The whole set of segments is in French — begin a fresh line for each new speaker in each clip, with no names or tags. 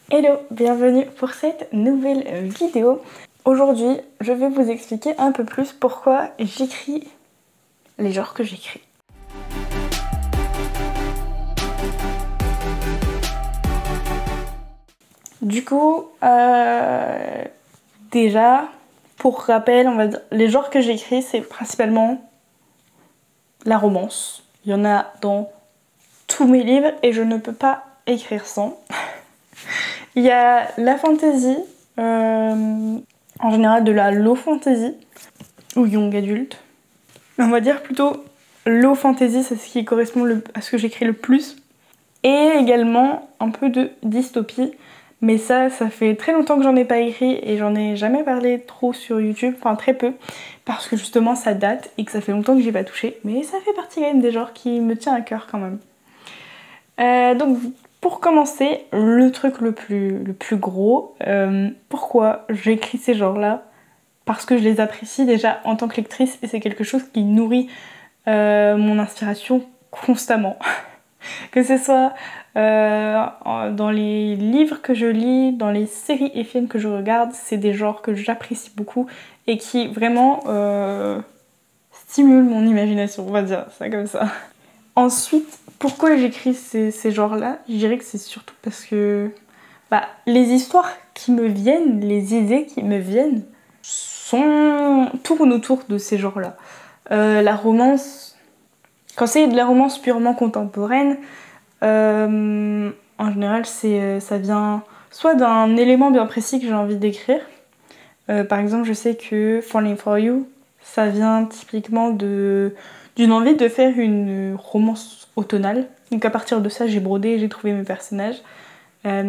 Hello, bienvenue pour cette nouvelle vidéo. Aujourd'hui, je vais vous expliquer un peu plus pourquoi j'écris les genres que j'écris. Du coup, déjà, pour rappel, on va dire, les genres que j'écris, c'est principalement la romance. Il y en a dans tous mes livres et je ne peux pas écrire sans. Il y a la fantasy, en général de la low fantasy, ou young adulte. On va dire plutôt low fantasy, c'est ce qui correspond à ce que j'écris le plus. Et également un peu de dystopie. Mais ça fait très longtemps que j'en ai pas écrit et j'en ai jamais parlé trop sur YouTube, enfin très peu, parce que justement ça date et que ça fait longtemps que j'ai pas touché. Mais ça fait partie quand même des genres qui me tient à cœur quand même. Donc pour commencer, le truc le plus gros, pourquoi j'écris ces genres-là? Parce que je les apprécie déjà en tant que lectrice et c'est quelque chose qui nourrit mon inspiration constamment. Que ce soit dans les livres que je lis, dans les séries et films que je regarde, c'est des genres que j'apprécie beaucoup et qui vraiment stimulent mon imagination, on va dire ça comme ça. Ensuite, pourquoi j'écris ces genres-là? Je dirais que c'est surtout parce que les histoires qui me viennent, les idées qui me viennent, tournent autour de ces genres-là. La romance, quand c'est de la romance purement contemporaine, en général ça vient soit d'un élément bien précis que j'ai envie d'écrire. Par exemple, je sais que Falling for You, ça vient typiquement d'une envie de faire une romance automnale. Donc à partir de ça, j'ai brodé et j'ai trouvé mes personnages. A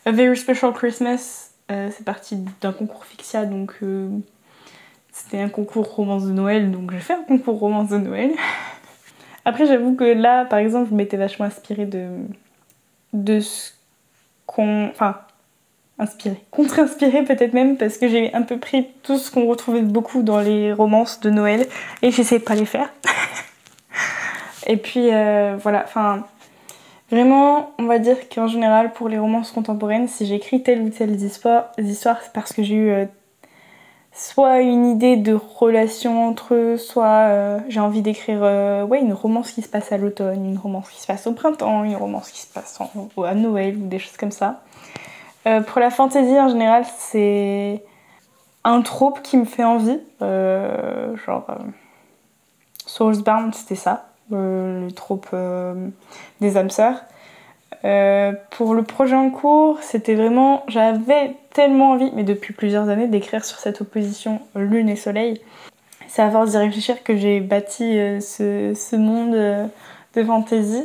Very Special Christmas, c'est parti d'un concours Fixia, donc c'était un concours romance de Noël, donc j'ai fait un concours romance de Noël. Après, j'avoue que là, par exemple, je m'étais vachement inspirée de ce qu'on... Enfin, inspirée. Contre-inspirée peut-être même, parce que j'ai un peu pris tout ce qu'on retrouvait beaucoup dans les romances de Noël, et j'essaie de pas les faire. Et puis, voilà, enfin... Vraiment, on va dire qu'en général, pour les romances contemporaines, si j'écris telle ou telle histoire, c'est parce que j'ai eu soit une idée de relation entre eux, soit j'ai envie d'écrire une romance qui se passe à l'automne, une romance qui se passe au printemps, une romance qui se passe à Noël ou des choses comme ça. Pour la fantasy en général, c'est un trope qui me fait envie, Soulsbound, c'était ça, le trope des âmes sœurs. Pour le projet en cours, c'était vraiment... J'avais tellement envie, mais depuis plusieurs années, d'écrire sur cette opposition lune et soleil. C'est à force d'y réfléchir que j'ai bâti ce monde de fantasy.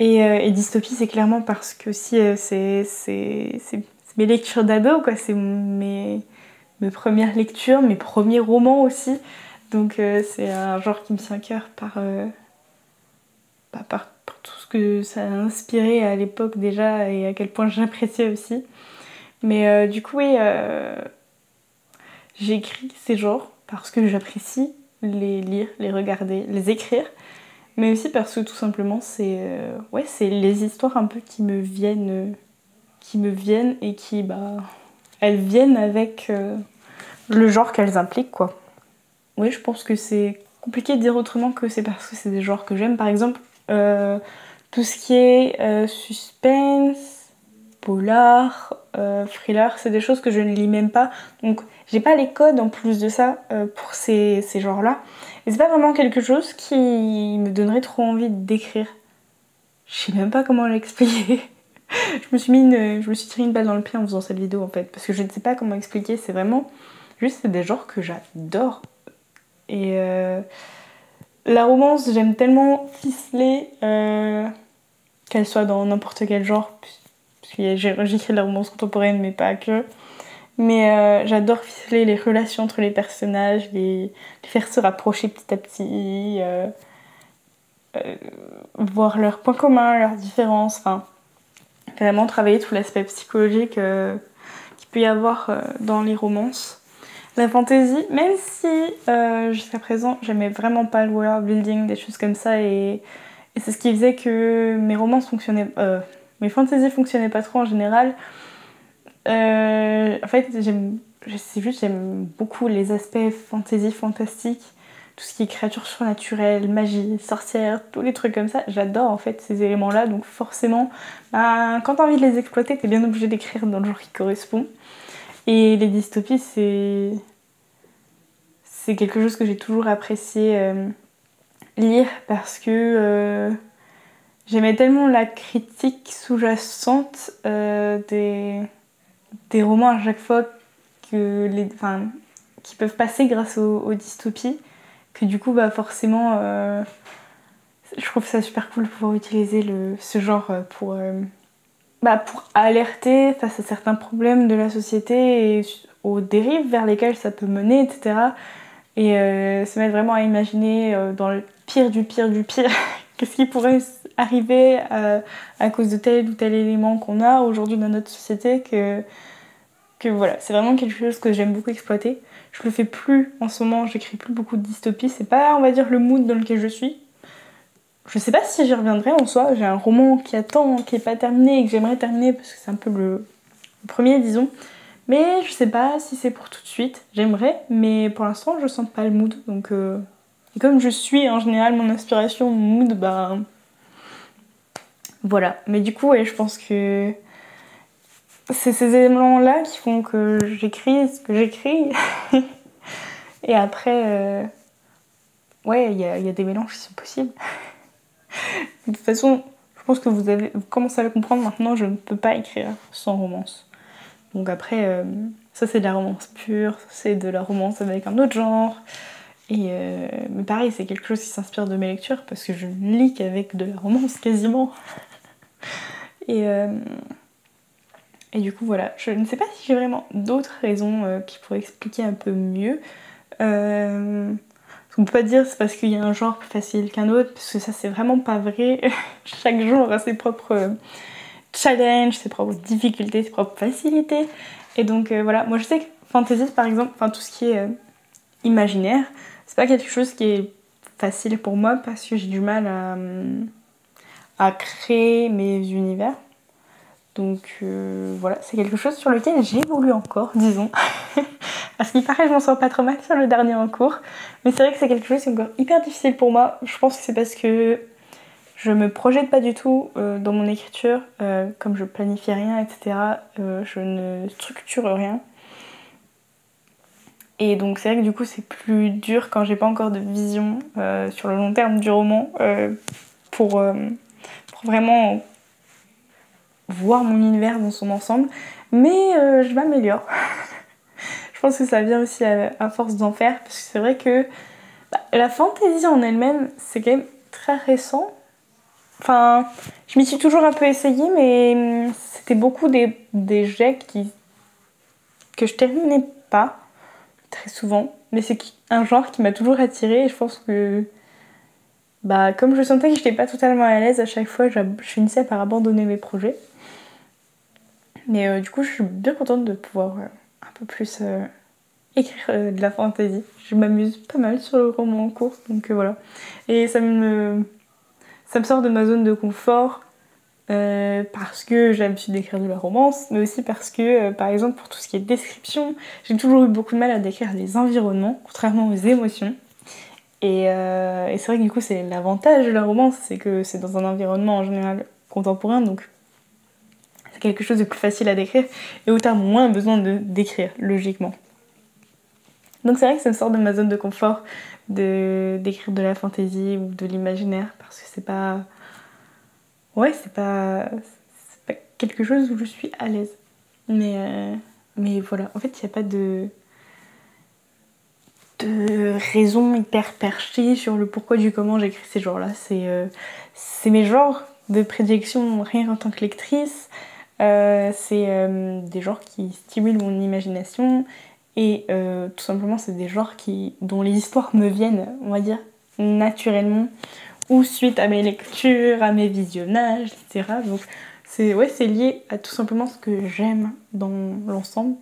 Et dystopie, c'est clairement parce que aussi, c'est mes lectures d'ado, quoi. C'est mes premières lectures, mes premiers romans aussi. Donc c'est un genre qui me tient à cœur par tout ce que ça a inspiré à l'époque déjà et à quel point j'appréciais aussi. Mais du coup, oui, j'écris ces genres parce que j'apprécie les lire, les regarder, les écrire. Mais aussi parce que tout simplement, c'est les histoires un peu qui me viennent et qui, elles viennent avec le genre qu'elles impliquent, quoi. Oui, je pense que c'est compliqué de dire autrement que c'est parce que c'est des genres que j'aime. Par exemple, tout ce qui est suspense, polar, thriller, c'est des choses que je ne lis même pas. Donc j'ai pas les codes en plus de ça pour ces genres-là. Et c'est pas vraiment quelque chose qui me donnerait trop envie d'écrire. Je sais même pas comment l'expliquer. Je me suis tiré une balle dans le pied en faisant cette vidéo en fait. Parce que je ne sais pas comment expliquer. C'est vraiment juste c'est des genres que j'adore. Et la romance, j'aime tellement ficeler qu'elle soit dans n'importe quel genre. Parce que j'écris de la romance contemporaine, mais pas que. Mais j'adore ficeler les relations entre les personnages, les faire se rapprocher petit à petit, voir leurs points communs, leurs différences. Enfin, vraiment travailler tout l'aspect psychologique qu'il peut y avoir dans les romances. La fantasy, même si jusqu'à présent j'aimais vraiment pas le world building, des choses comme ça, et c'est ce qui faisait que mes romances fonctionnaient, mes fantaisies fonctionnaient pas trop en général. En fait, j'aime beaucoup les aspects fantasy, fantastiques, tout ce qui est créatures surnaturelles, magie, sorcières, tous les trucs comme ça. J'adore en fait ces éléments-là, donc forcément, quand t'as envie de les exploiter, t'es bien obligé d'écrire dans le genre qui correspond. Et les dystopies, c'est quelque chose que j'ai toujours apprécié lire parce que j'aimais tellement la critique sous-jacente des romans à chaque fois qui peuvent passer grâce aux dystopies, que du coup forcément je trouve ça super cool de pouvoir utiliser ce genre pour alerter face à certains problèmes de la société et aux dérives vers lesquelles ça peut mener, etc. Et se mettre vraiment à imaginer dans le pire du pire du pire qu'est-ce qui pourrait arriver à cause de tel ou tel élément qu'on a aujourd'hui dans notre société, que voilà, c'est vraiment quelque chose que j'aime beaucoup exploiter. Je le fais plus en ce moment, j'écris plus beaucoup de dystopies, c'est pas, on va dire, le mood dans lequel je suis. Je sais pas si j'y reviendrai en soi, j'ai un roman qui attend, qui est pas terminé et que j'aimerais terminer parce que c'est un peu le premier, disons. Mais je sais pas si c'est pour tout de suite, j'aimerais, mais pour l'instant je sens pas le mood. Donc, et comme je suis en général mon inspiration, mon mood, voilà. Mais du coup, ouais, je pense que c'est ces éléments-là qui font que j'écris ce que j'écris. Et après, ouais, il y a des mélanges qui sont possibles. De toute façon, je pense que vous commencez à le comprendre maintenant, je ne peux pas écrire sans romance. Donc après, ça c'est de la romance pure, c'est de la romance avec un autre genre. Mais pareil, c'est quelque chose qui s'inspire de mes lectures parce que je ne lis qu'avec de la romance quasiment. Et du coup voilà, je ne sais pas si j'ai vraiment d'autres raisons qui pourraient expliquer un peu mieux. On peut pas dire c'est parce qu'il y a un genre plus facile qu'un autre, parce que ça c'est vraiment pas vrai. Chaque genre a ses propres challenges, ses propres difficultés, ses propres facilités. Et donc voilà, moi je sais que fantasy par exemple, enfin tout ce qui est imaginaire, c'est pas quelque chose qui est facile pour moi parce que j'ai du mal à créer mes univers. Donc voilà, c'est quelque chose sur lequel j'évolue encore, disons. Parce qu'il paraît que je m'en sors pas trop mal sur le dernier en cours. Mais c'est vrai que c'est quelque chose qui est encore hyper difficile pour moi. Je pense que c'est parce que je me projette pas du tout dans mon écriture. Comme je planifie rien, etc. Je ne structure rien. Et donc c'est vrai que du coup c'est plus dur quand j'ai pas encore de vision sur le long terme du roman pour vraiment voir mon univers dans son ensemble. Mais je m'améliore. Je pense que ça vient aussi à force d'en faire, parce que c'est vrai que la fantaisie en elle-même, c'est quand même très récent. Enfin, je m'y suis toujours un peu essayée, mais c'était beaucoup des jets que je terminais pas, très souvent. Mais c'est un genre qui m'a toujours attirée, et je pense que comme je sentais que j'étais pas totalement à l'aise à chaque fois, je finissais par abandonner mes projets. Mais du coup, je suis bien contente de pouvoir un peu plus écrire de la fantaisie. Je m'amuse pas mal sur le roman en cours, donc voilà. Et ça me sort de ma zone de confort parce que j'ai l'habitude d'écrire de la romance, mais aussi parce que, par exemple, pour tout ce qui est description, j'ai toujours eu beaucoup de mal à décrire les environnements, contrairement aux émotions. Et c'est vrai que du coup, c'est l'avantage de la romance, c'est que c'est dans un environnement en général contemporain, donc c'est quelque chose de plus facile à décrire et où t'as moins besoin de d'écrire, logiquement. Donc c'est vrai que ça me sort de ma zone de confort d'écrire de la fantaisie ou de l'imaginaire, parce que c'est pas... Ouais, c'est pas quelque chose où je suis à l'aise. Mais voilà, en fait, il n'y a pas de raison hyper perchée sur le pourquoi du comment j'écris ces genres-là. C'est mes genres de prédilection rien qu'en tant que lectrice. C'est des genres qui stimulent mon imagination et tout simplement c'est des genres dont les histoires me viennent, on va dire, naturellement ou suite à mes lectures, à mes visionnages, etc. Donc c'est lié à tout simplement ce que j'aime dans l'ensemble.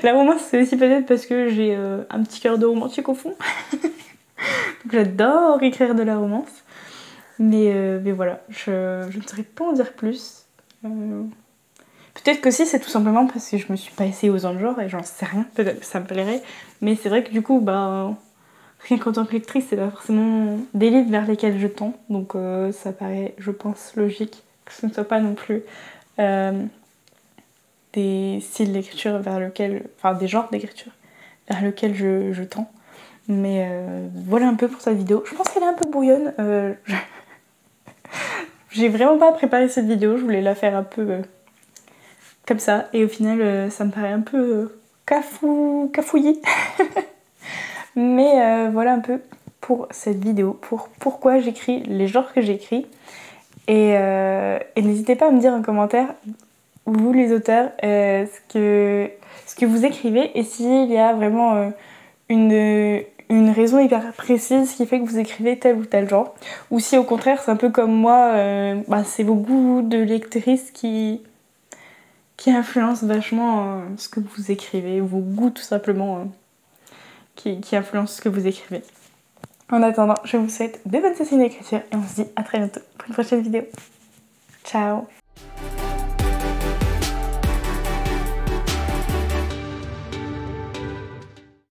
La romance c'est aussi peut-être parce que j'ai un petit cœur de romantique au fond. Donc j'adore écrire de la romance. Mais voilà, je ne saurais pas en dire plus. Peut-être que si c'est tout simplement parce que je me suis pas essayée aux autres genres et j'en sais rien, peut-être que ça me plairait. Mais c'est vrai que du coup, bah, rien qu'en tant que lectrice, c'est pas forcément des livres vers lesquels je tends. Donc ça paraît, je pense, logique que ce ne soit pas non plus des styles d'écriture vers lesquels, enfin des genres d'écriture vers lesquels je tends. Mais voilà un peu pour cette vidéo. Je pense qu'elle est un peu brouillonne. J'ai vraiment pas préparé cette vidéo, je voulais la faire un peu comme ça. Et au final, ça me paraît un peu cafouillis. Mais voilà un peu pour cette vidéo, pour pourquoi j'écris les genres que j'écris. Et n'hésitez pas à me dire en commentaire, vous les auteurs, ce que vous écrivez et s'il y a vraiment une raison hyper précise qui fait que vous écrivez tel ou tel genre. Ou si au contraire c'est un peu comme moi, bah, c'est vos goûts de lectrice qui influencent vachement ce que vous écrivez, vos goûts tout simplement qui influencent ce que vous écrivez. En attendant, je vous souhaite de bonnes sessions d'écriture et on se dit à très bientôt pour une prochaine vidéo. Ciao!